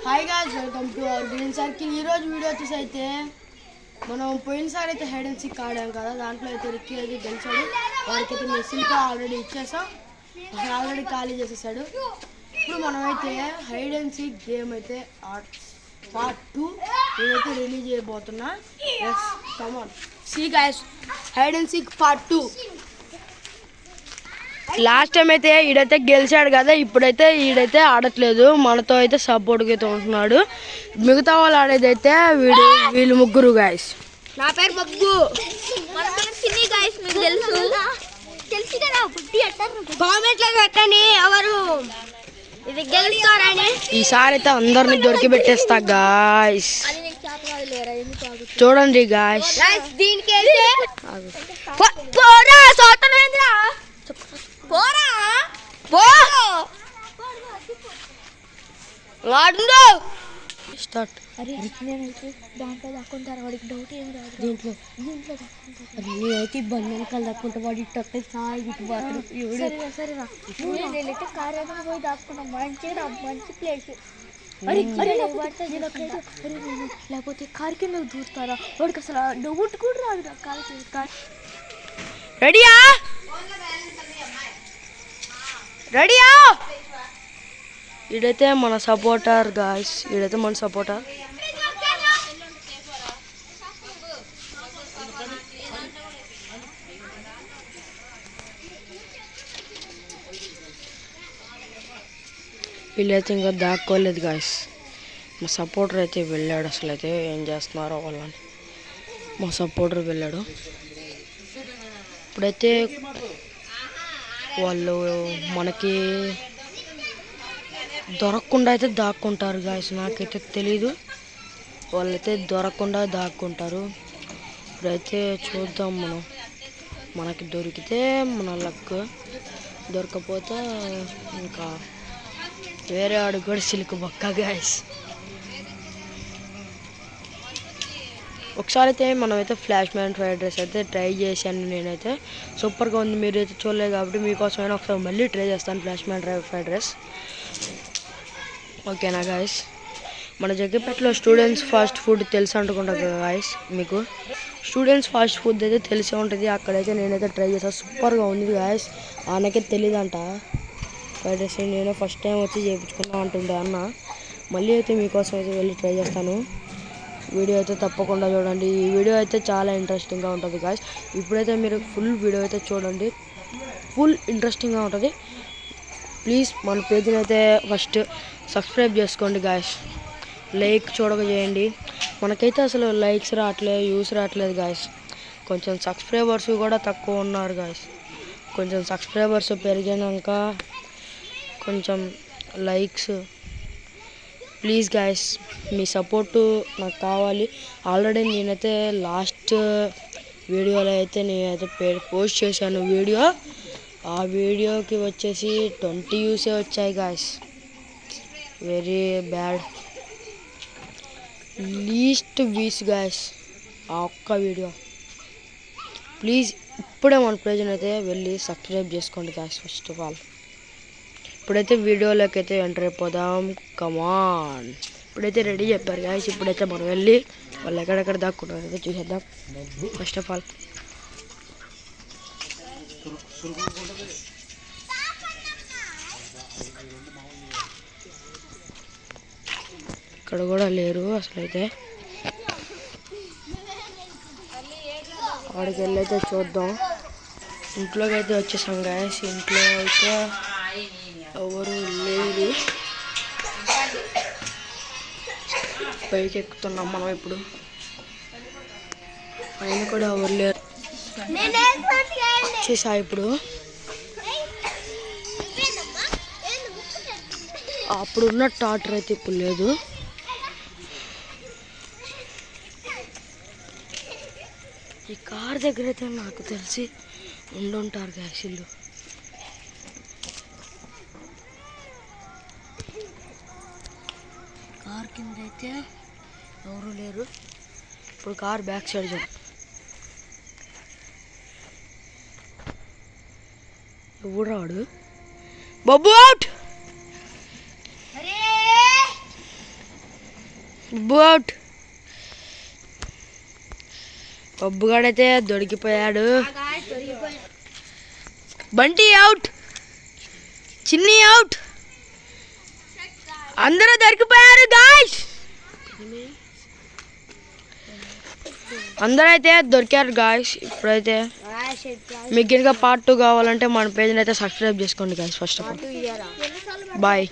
Hi guys, welcome to our green circle. ఈరోజు video వచ్చేసి అయితే మనం పోయినసారి అయితే హైడ్ అండ్ సీక్ ఆడాం కదా, దాంట్లో అయితే రిక్కీ అయితే గెలిచాడు. వాడికైతే మెస్సీతో ఆల్రెడీ ఇచ్చేసాం, ఆల్రెడీ ఖాళీ చేసేసాడు. ఇప్పుడు మనమైతే హైడ్ అండ్ సీక్ గేమ్ అయితే పార్ట్ 2 నేనైతే రిలీజ్ చేయబోతున్నా. Yes come on see guys, hide and seek part 2. Last time అయితే ఈడైతే గెలిచాడు కదా, ఇప్పుడైతే ఈడైతే ఆడట్లేదు, మనతో అయితే సపోర్ట్గా అయితే ఉంటున్నాడు. మిగతా వాళ్ళు ఆడేదైతే వీళ్ళు ముగ్గురు గాయస్. నా పేరు బబ్బు, మన పేరు సిన్ని గాయస్. మీకు తెలుసు కదా, కామెంట్లో పెట్టండి ఎవరు ఇది గెలుస్తారని. ఈసారి అయితే అందరిని దొరికి పెట్టేస్తా గాయస్. చూడండి గాయస్, దీనికి స్టార్ట్. దాంట్లో దక్కుంటారు, వాడికి డౌట్ ఏం రాదు. దీంట్లో నేనైతే బండి వెనకాల దక్కుంటా, వాడి టొట్టే సరేరా నేనైతే కార్ వెనక పోయి దాక్కున్నాం. మంచి ప్లేస్. లేకపోతే కార్ కింద దూరుతారా, వాడికి అసలు డౌట్ కూడా రాదు. కార్ రెడీయా రెడీయా. ఈడైతే మన సపోర్టర్ గాయస్, ఈడైతే మన సపోర్టర్. వీళ్ళైతే ఇంకా దాక్కోలేదు గాయస్. మా సపోర్టర్ అయితే వెళ్ళాడు, అసలు అయితే ఏం చేస్తున్నారో వాళ్ళని. మా సపోర్టర్ వెళ్ళాడు. ఇప్పుడైతే వాళ్ళు మనకి దొరకకుండా అయితే దాక్కుంటారు గాయస్. నాకైతే తెలీదు, వాళ్ళైతే దొరకకుండా దాక్కుంటారు. ఇప్పుడైతే చూద్దాం, మనకి దొరికితే మన లక్, దొరకపోతే ఇంకా వేరే ఆడు కూడా సిల్క్ బొక్క గాయస్. ఒకసారి అయితే మనమైతే ఫ్లాష్ మ్యాన్ ఫ్రైడ్ రైస్ అయితే ట్రై చేశాను నేనైతే. సూపర్గా ఉంది. మీరు అయితే చూడలేదు కాబట్టి మీకోసమైనా ఒకసారి మళ్ళీ ట్రై చేస్తాను ఫ్లాష్ మ్యాన్ ఫ్రైడ్ రైస్. ఓకేనా గాయస్. మన జగ్గపేటలో స్టూడెంట్స్ ఫాస్ట్ ఫుడ్ తెలిసి అనుకుంటా గాయస్. మీకు స్టూడెంట్స్ ఫాస్ట్ ఫుడ్ అయితే తెలిసే ఉంటుంది. అక్కడైతే నేనైతే ట్రై చేస్తాను, సూపర్గా ఉంది గాయస్. ఆయనకే తెలియదంట ఫ్రైడ్ రైస్. నేను ఫస్ట్ టైం వచ్చి చేయించుకున్నా అంటుండే అన్న. మళ్ళీ అయితే మీకోసం అయితే వెళ్ళి ట్రై చేస్తాను. వీడియో అయితే తప్పకుండా చూడండి. ఈ వీడియో అయితే చాలా ఇంట్రెస్టింగ్గా ఉంటుంది గాయస్. ఇప్పుడైతే మీరు ఫుల్ వీడియో అయితే చూడండి, ఫుల్ ఇంట్రెస్టింగ్గా ఉంటుంది. ప్లీజ్ మన పేజీని అయితే ఫస్ట్ సబ్స్క్రైబ్ చేసుకోండి గాయస్. లైక్ చేయండి. మనకైతే అసలు లైక్స్ రావట్లేదు, వ్యూస్ రావట్లేదు గాయస్. కొంచెం సబ్స్క్రైబర్స్ కూడా తక్కువ ఉన్నారు గాయస్. కొంచెం సబ్స్క్రైబర్స్ పెరిగినాక కొంచెం likes please guys, me support నాకు కావాలి. ఆల్రెడీ నేనైతే లాస్ట్ వీడియోలో అయితే నేనైతే పోస్ట్ చేశాను వీడియో. ఆ వీడియోకి వచ్చేసి 20 వ్యూసే వచ్చాయి guys. Very bad. Least views guys ఆ ఒక్క వీడియో. ప్లీజ్ ఇప్పుడే మన పేజ్ని అయితే వెళ్ళి సబ్స్క్రైబ్ చేసుకోండి గాయస్ ఫస్ట్ ఆఫ్ ఆల్. ఇప్పుడైతే వీడియోలోకి అయితే ఎంటర్ అయిపోదాం. కమాన్. ఇప్పుడైతే రెడీ చెప్పారు గాయస్. ఇప్పుడైతే మనం వెళ్ళి వాళ్ళు ఎక్కడెక్కడ దాక్కుంటారు అయితే చూసేద్దాం. ఫస్ట్ ఆఫ్ ఆల్ ఇక్కడ కూడా లేరు అసలు. అయితే వాడికి వెళ్ళైతే చూద్దాం. ఇంట్లోకి అయితే వచ్చేసాం గాయస్. ఇంట్లో అయితే ఎవరు లేరు. పైకి ఎక్కుతున్నాం మనం ఇప్పుడు. పైన కూడా ఎవరు లేరు. చేసా ఇప్పుడు. అప్పుడున్న టాటర్ అయితే ఇప్పుడు లేదు. ఈ కార్ దగ్గర అయితే నాకు తెలిసి ఉండుంటారు గ్యాస్ ఇల్లు. కార్ కింద అయితే ఎవరు లేరు. ఇప్పుడు కార్ బ్యాక్ సైడ్ చూడండి. ఎవడు రాడు. బబ్బు అవుట్. బొబ్బు అవుట్. బొబ్బుగాడైతే దొరికిపోయాడు. బంటి అవుట్. చిన్ని అవుట్. అందరూ దొరికిపోయారు గాయ్స్. అందరూ అయితే దొరికారు గాయ్స్. ఇప్పుడైతే మీకు ఇంకా పార్ట్ 2 కావాలంటే మన పేజ్ని అయితే సబ్స్క్రైబ్ చేసుకోండి guys. First of all bye.